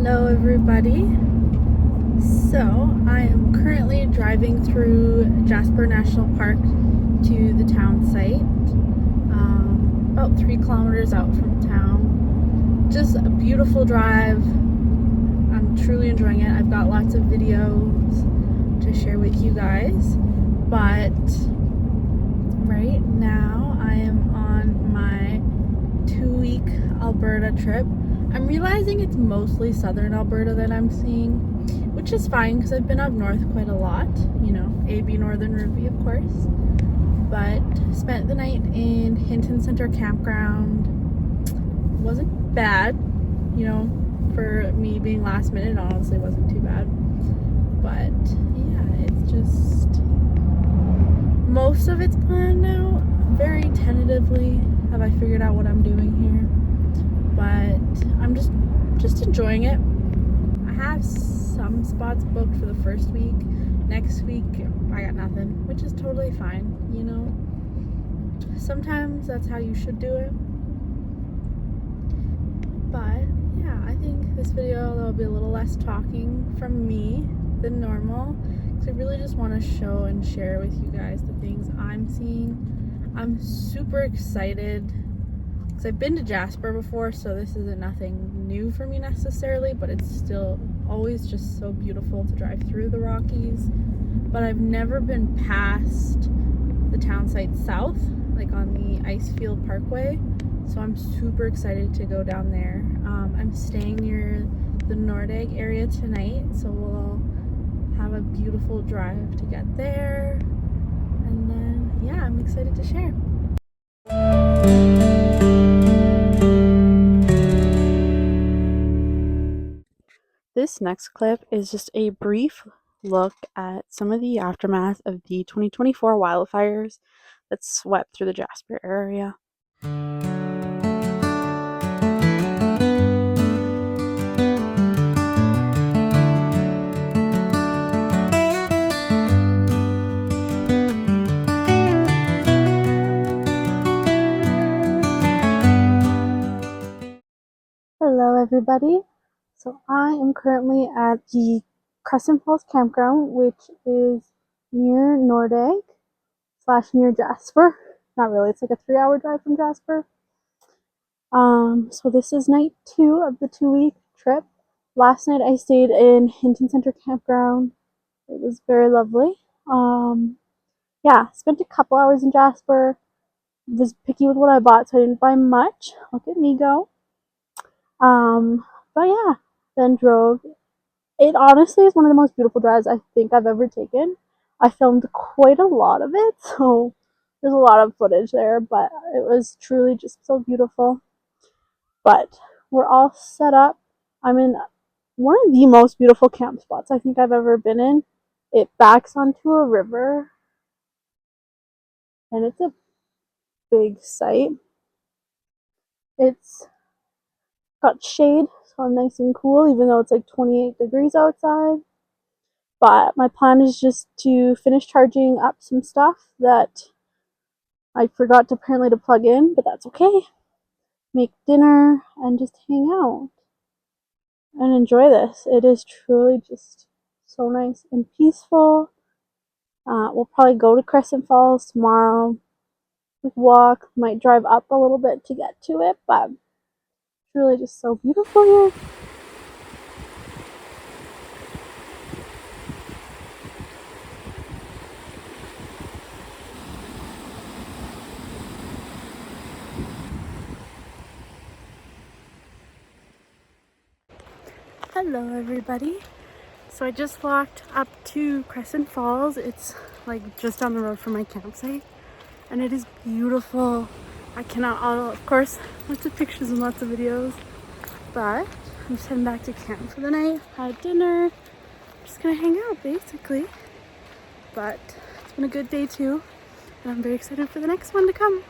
Hello everybody. So I am currently driving through Jasper National Park to the town site, about 3 kilometers out from town. Just a beautiful drive. I'm truly enjoying it. I've got lots of videos to share with you guys, but right now I am on my 2-week Alberta trip. I'm realizing it's mostly southern Alberta that I'm seeing, which is fine because I've been up north quite a lot, you know, AB.NorthernRuby of course, but spent the night in Hinton Center Campground. Wasn't bad, you know, for me being last minute, honestly wasn't too bad, but yeah, it's just, most of it's planned out, very tentatively have I figured out what I'm doing here. But I'm just enjoying it. I have some spots booked for the first week. Next week I got nothing, which is totally fine, you know. Sometimes that's how you should do it. But yeah, I think this video there'll be a little less talking from me than normal, because I really just want to show and share with you guys the things I'm seeing. I'm super excited. I've been to Jasper before, so this isn't nothing new for me necessarily, but it's still always just so beautiful to drive through the Rockies. But I've never been past the town site south, like on the Icefield Parkway, so I'm super excited to go down there. I'm staying near the Nordegg area tonight, so we'll have a beautiful drive to get there, and then yeah, I'm excited to share. This next clip is just a brief look at some of the aftermath of the 2024 wildfires that swept through the Jasper area. Hello everybody. So I am currently at the Crescent Falls Campground, which is near Nordegg / near Jasper. Not really, it's like a 3-hour drive from Jasper. So this is night 2 of the 2-week trip. Last night I stayed in Hinton Center Campground. It was very lovely. Yeah, spent a couple hours in Jasper. Was picky with what I bought, so I didn't buy much. Look at me go. But yeah, then drove. It honestly is one of the most beautiful drives I think I've ever taken. I filmed quite a lot of it, so there's a lot of footage there, but it was truly just so beautiful. But we're all set up. I'm in one of the most beautiful camp spots I think I've ever been in. It backs onto a river, and it's a big site. It's got shade, so I'm nice and cool, even though it's like 28 degrees outside. But my plan is just to finish charging up some stuff that I forgot apparently to plug in, but that's okay. Make dinner and just hang out and enjoy this. It is truly just so nice and peaceful. We'll probably go to Crescent Falls tomorrow. Walk, might drive up a little bit to get to it, but it's really just so beautiful here. Hello everybody. So I just walked up to Crescent Falls. It's like just down the road from my campsite, and it is beautiful. Of course, lots of pictures and lots of videos, but I'm just heading back to camp for the night. Had dinner, just gonna hang out basically. But it's been a good day too, and I'm very excited for the next one to come.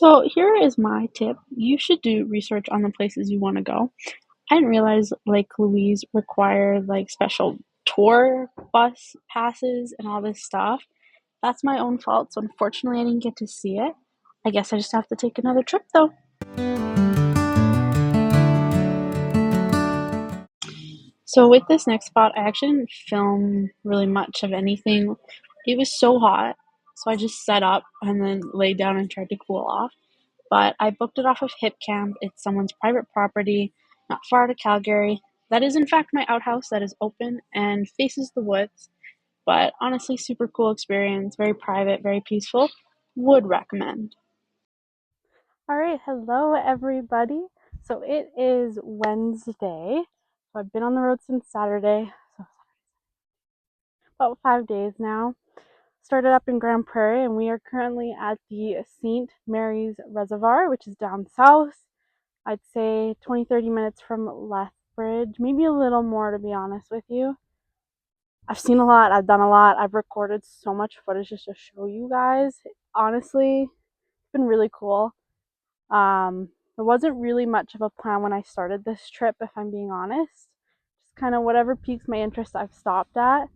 So here is my tip. You should do research on the places you want to go. I didn't realize Lake Louise required like special tour bus passes and all this stuff. That's my own fault, so unfortunately I didn't get to see it. I guess I just have to take another trip though. So with this next spot, I actually didn't film really much of anything. It was so hot, so I just set up and then laid down and tried to cool off. But I booked it off of Hip Camp. It's someone's private property, not far to Calgary. That is in fact my outhouse that is open and faces the woods. But honestly, super cool experience, very private, very peaceful. Would recommend. All right, hello everybody. So it is Wednesday. So I've been on the road since Saturday, so about 5 days now. Started up in Grand Prairie, and we are currently at the St. Mary's Reservoir, which is down south. I'd say 20-30 minutes from Lethbridge, maybe a little more to be honest with you. I've seen a lot, I've done a lot, I've recorded so much footage just to show you guys. Honestly, it's been really cool. There wasn't really much of a plan when I started this trip, if I'm being honest. Just kind of whatever piques my interest, I've stopped at.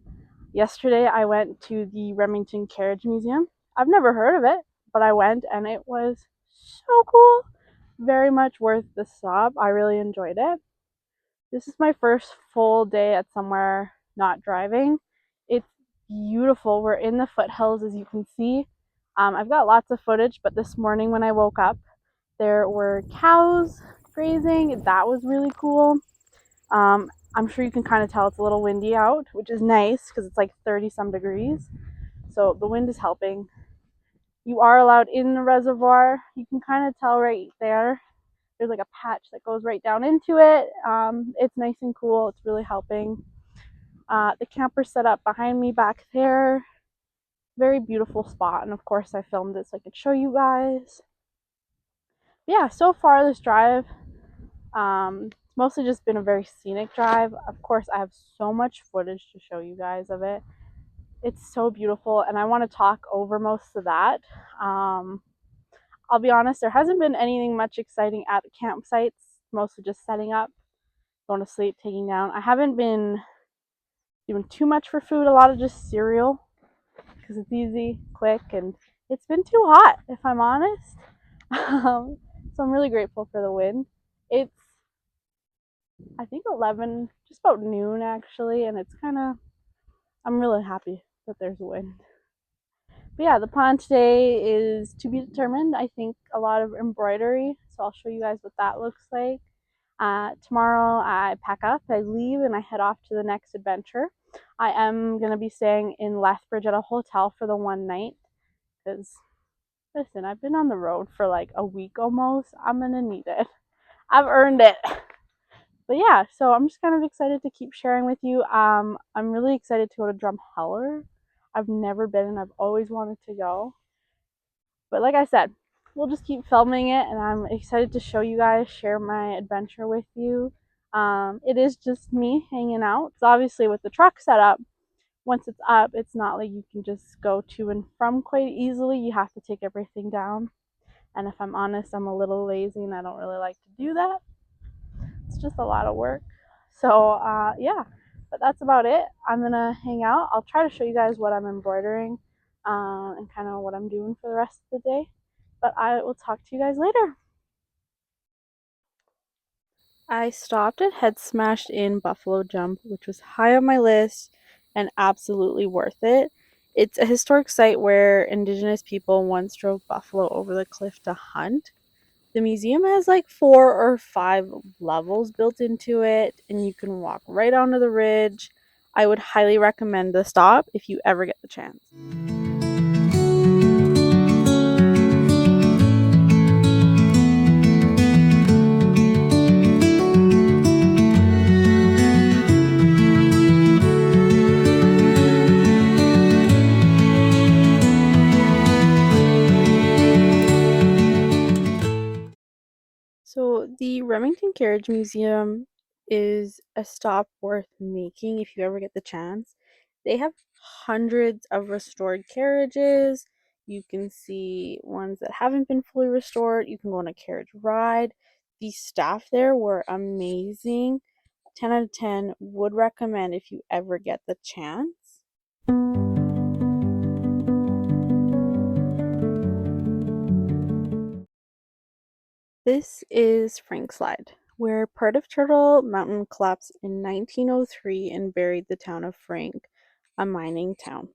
Yesterday, I went to the Remington Carriage Museum. I've never heard of it, but I went and it was so cool. Very much worth the stop. I really enjoyed it. This is my first full day at somewhere not driving. It's beautiful. We're in the foothills, as you can see. I've got lots of footage, but this morning when I woke up, there were cows grazing. That was really cool. I'm sure you can kind of tell it's a little windy out, which is nice because it's like 30 some degrees. So the wind is helping. You are allowed in the reservoir. You can kind of tell right there. There's like a patch that goes right down into it. It's nice and cool. It's really helping. The camper set up behind me back there. Very beautiful spot. And of course I filmed it so I could show you guys. Yeah, so far this drive, it's mostly just been a very scenic drive. Of course, I have so much footage to show you guys of it. It's so beautiful, and I want to talk over most of that. I'll be honest, there hasn't been anything much exciting at the campsites, mostly just setting up, going to sleep, taking down. I haven't been doing too much for food, a lot of just cereal because it's easy, quick, and it's been too hot, if I'm honest. So I'm really grateful for the wind. It's, I think, 11, just about noon actually, and it's kind of, I'm really happy that there's wind. But yeah, the plan today is to be determined. I think a lot of embroidery, so I'll show you guys what that looks like. Tomorrow I pack up, I leave, and I head off to the next adventure. I am going to be staying in Lethbridge at a hotel for the one night because, listen, I've been on the road for like a week almost. I'm going to need it. I've earned it. But yeah, so I'm just kind of excited to keep sharing with you. I'm really excited to go to Drumheller. I've never been and I've always wanted to go. But like I said, we'll just keep filming it, and I'm excited to show you guys, share my adventure with you. It is just me hanging out. It's obviously with the truck set up. Once it's up, it's not like you can just go to and from quite easily. You have to take everything down. And if I'm honest, I'm a little lazy and I don't really like to do that. It's just a lot of work. So yeah, but that's about it. I'm gonna hang out. I'll try to show you guys what I'm embroidering and kind of what I'm doing for the rest of the day. But I will talk to you guys later. I stopped at Head Smashed in Buffalo Jump, which was high on my list and absolutely worth it. It's a historic site where Indigenous people once drove buffalo over the cliff to hunt. The museum has like 4 or 5 levels built into it, and you can walk right onto the ridge. I would highly recommend the stop if you ever get the chance. So the Remington Carriage Museum is a stop worth making if you ever get the chance. They have hundreds of restored carriages. You can see ones that haven't been fully restored. You can go on a carriage ride. The staff there were amazing. 10 out of 10, would recommend if you ever get the chance. This is Frank Slide, where part of Turtle Mountain collapsed in 1903 and buried the town of Frank, a mining town.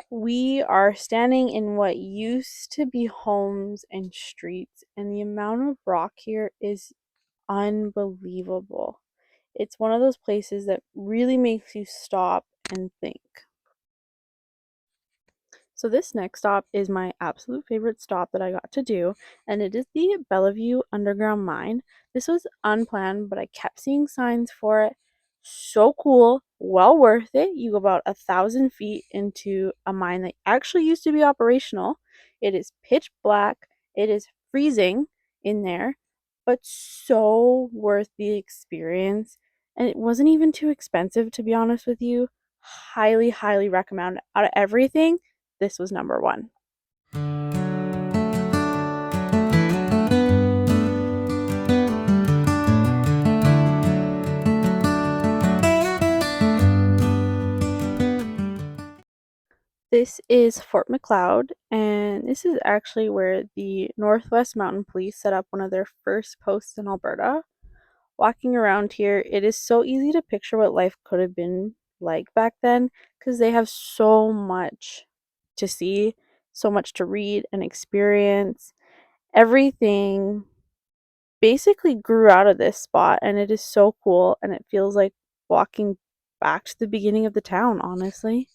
We are standing in what used to be homes and streets, and the amount of rock here is unbelievable. It's one of those places that really makes you stop and think. So this next stop is my absolute favorite stop that I got to do, and it is the Bellevue Underground Mine. This was unplanned, but I kept seeing signs for it. So cool, well worth it. You go about 1,000 feet into a mine that actually used to be operational. It is pitch black. It is freezing in there, but so worth the experience. And it wasn't even too expensive, to be honest with you. Highly, highly recommend. Out of everything, this was number one. This is Fort McLeod, and this is actually where the Northwest Mountain Police set up one of their first posts in Alberta. Walking around here, it is so easy to picture what life could have been like back then because they have so much to see, so much to read and experience. Everything basically grew out of this spot, and it is so cool, and it feels like walking back to the beginning of the town, honestly.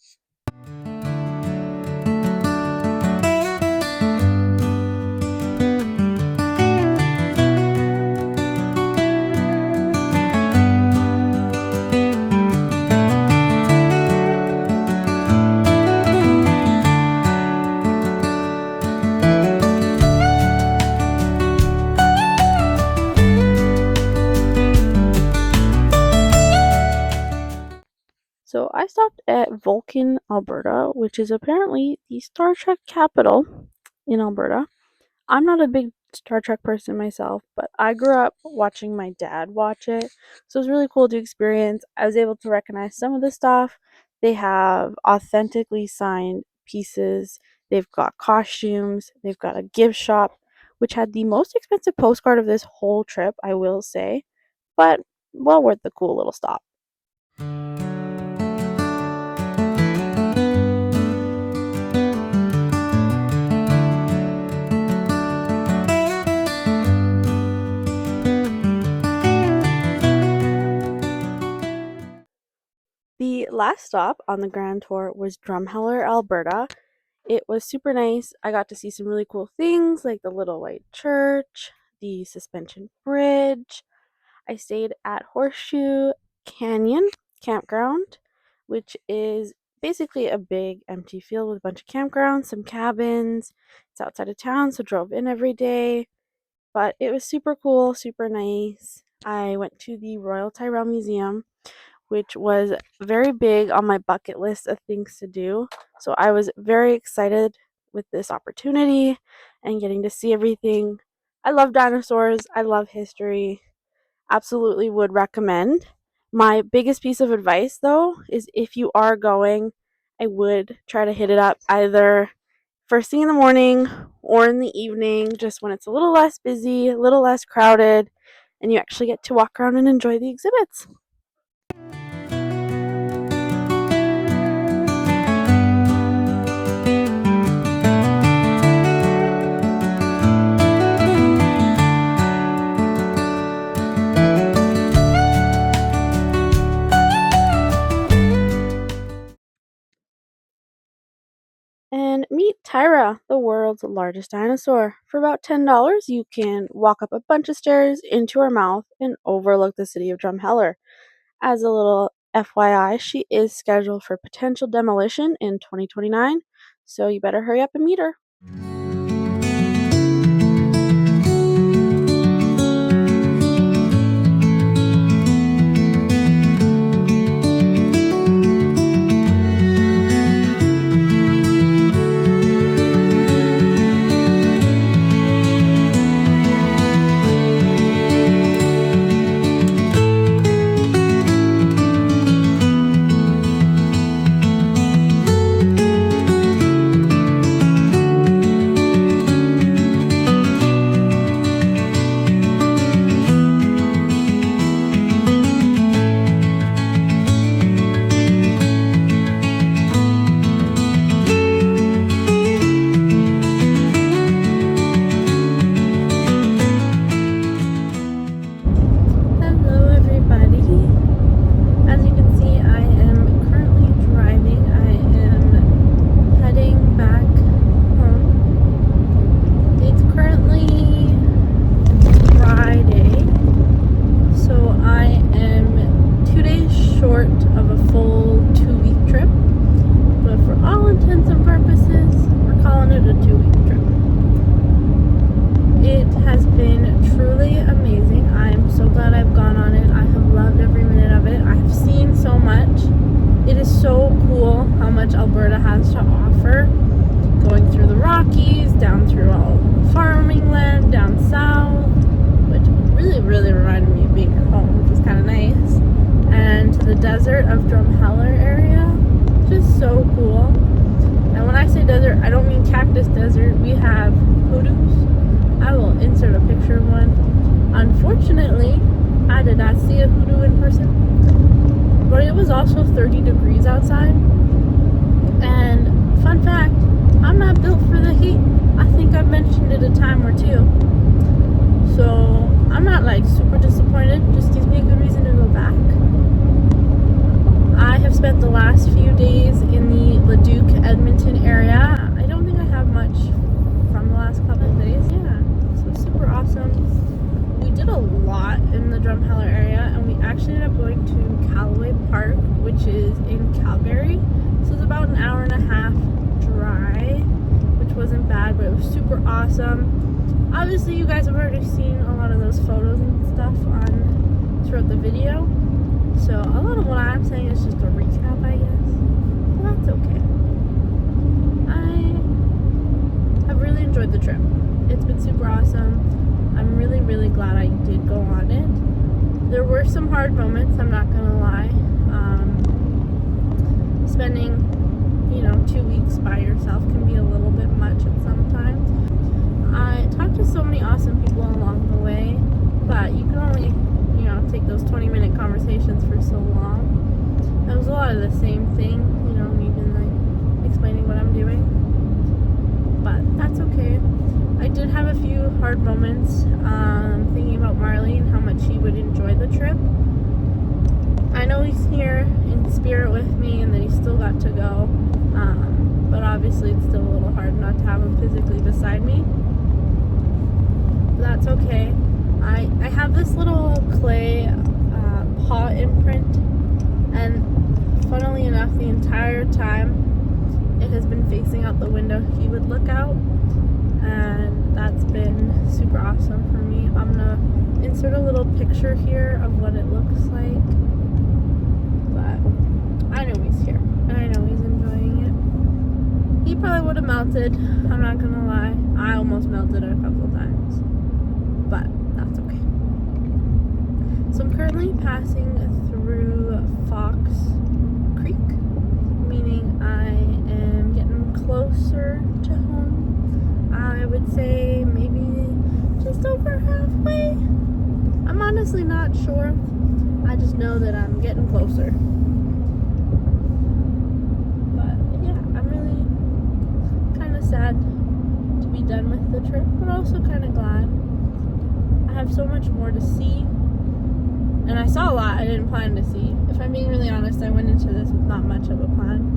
So I stopped at Vulcan, Alberta, which is apparently the Star Trek capital in Alberta. I'm not a big Star Trek person myself, but I grew up watching my dad watch it. So it was really cool to experience. I was able to recognize some of the stuff. They have authentically signed pieces. They've got costumes. They've got a gift shop, which had the most expensive postcard of this whole trip, I will say, but well worth the cool little stop. The last stop on the grand tour was Drumheller, Alberta. It was super nice. I got to see some really cool things like the Little White Church, the Suspension Bridge. I stayed at Horseshoe Canyon Campground, which is basically a big empty field with a bunch of campgrounds, some cabins. It's outside of town, so drove in every day. But it was super cool, super nice. I went to the Royal Tyrrell Museum, which was very big on my bucket list of things to do. So I was very excited with this opportunity and getting to see everything. I love dinosaurs, I love history. Absolutely would recommend. My biggest piece of advice, though, is if you are going, I would try to hit it up either first thing in the morning or in the evening, just when it's a little less busy, a little less crowded, and you actually get to walk around and enjoy the exhibits. And meet Tyra, the world's largest dinosaur. For about $10, you can walk up a bunch of stairs into her mouth and overlook the city of Drumheller. As a little FYI, she is scheduled for potential demolition in 2029, so you better hurry up and meet her. much Alberta has to offer. Going through the Rockies, down through all farming land, down south, which really, really reminded me of being at home, which was kind of nice. And to the desert of Drumheller area, which is so cool. And when I say desert, I don't mean cactus desert. We have hoodoos. I will insert a picture of one. Unfortunately, I did not see a hoodoo in person, but it was also 30 degrees outside. And fun fact, I'm not built for the heat. I think I've mentioned it a time or two. So I'm not like super disappointed. Just gives me a good reason to go back. I have spent the last few days in the Leduc, Edmonton area. I don't think I have much from the last couple of days. Yeah, so super awesome. We did a lot in the Drumheller area, and we actually ended up going to Callaway Park, which is in Calgary. So it's about an hour and a half drive, which wasn't bad, but it was super awesome. Obviously, you guys have already seen a lot of those photos and stuff throughout the video. So a lot of what I'm saying is just a recap, I guess. But that's okay. I have really enjoyed the trip. It's been super awesome. I'm really, really glad I did go on it. There were some hard moments, I'm not gonna lie. Spending, 2 weeks by yourself can be a little bit much at sometimes. I talked to so many awesome people along the way, but you can only, take those 20-minute conversations for so long. It was a lot of the same thing, even like explaining what I'm doing. But that's okay. I did have a few hard moments thinking about Marley and how much he would enjoy the trip. I know he's here in spirit with me and that he's still got to go, but obviously it's still a little hard not to have him physically beside me. But that's okay. I have this little clay paw imprint, and funnily enough, the entire time it has been facing out the window he would look out, and that's been super awesome for me. I'm gonna insert a little picture here of what it looks like, but I know he's here and I know he's enjoying it. He probably would have melted, I'm not gonna lie. I almost melted a couple times, but that's okay. So I'm currently passing through Fox Creek, meaning I am getting closer to home. I would say maybe just over halfway. I'm honestly not sure. I just know that I'm getting closer. But yeah, I'm really kind of sad to be done with the trip, but also kind of glad. I have so much more to see, and I saw a lot I didn't plan to see. If I'm being really honest, I went into this with not much of a plan.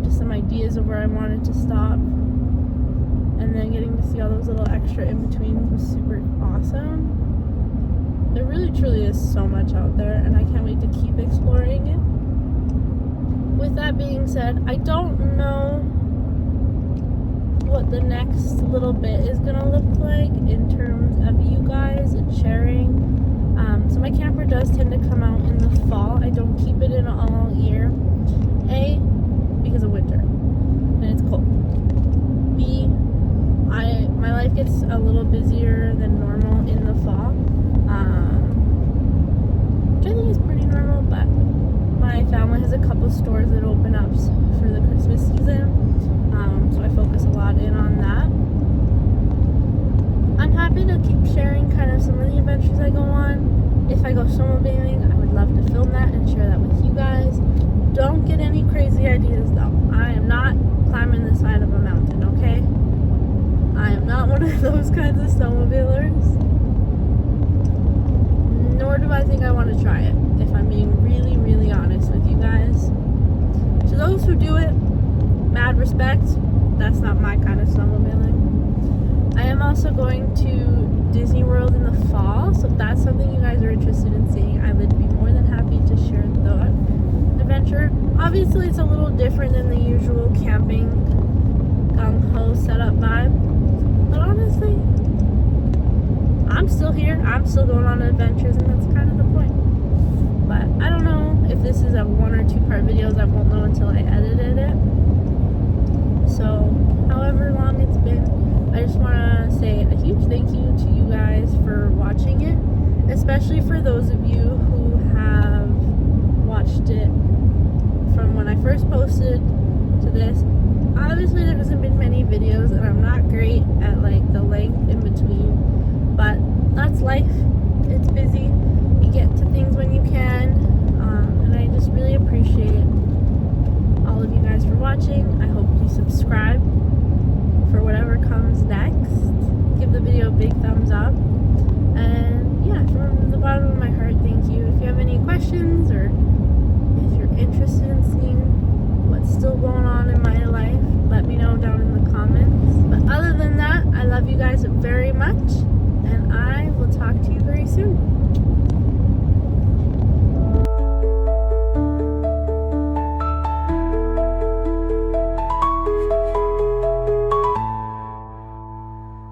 Just some ideas of where I wanted to stop, and then getting to see all those little extra in-betweens was super awesome. There really truly is so much out there, and I can't wait to keep exploring it. With that being said, I don't know what the next little bit is gonna look like in terms of you guys and sharing. So my camper does tend to come out in the fall. I don't keep it in all year. A, because of winter and it's cold. B, my life gets a little busier than normal in the fall, which I think is pretty normal, but my family has a couple stores that open up for the Christmas season, so I focus a lot in on that. I'm happy to keep sharing kind of some of the adventures I go on. If I go snowmobiling, I would love to film that and share that with you guys. Don't get any crazy ideas though. I am not climbing the side of a mountain, okay? I am not one of those kinds of snowmobilers. Nor do I think I want to try it, if I'm being really, really honest with you guys. To those who do it, mad respect. That's not my kind of snowmobiling. I am also going to Disney World in the fall, so if that's something you guys are interested in seeing, I would be more than happy to share the adventure. Obviously, it's a little different than the usual camping gung-ho setup vibe, but honestly, I'm still here. I'm still going on adventures, and that's kind of the point. But I don't know if this is these are 1 or 2 part videos. I won't know until I edited it. So, however long it's been, I just want to say a huge thank you to you guys for watching it, especially for those of you who have watched it from when I first posted to this. Obviously there hasn't been many videos and I'm not great at like the length in between, but that's life. It's busy. You get to things when you can, and I just really appreciate all of you guys for watching. I hope you subscribe for whatever comes next. Give the video a big thumbs up, and yeah, from the bottom of my heart, thank you. If you have any questions or if you're interested in seeing what's still going on in my life, let me know down in the comments. But other than that, I love you guys very much, and I will talk to you very soon.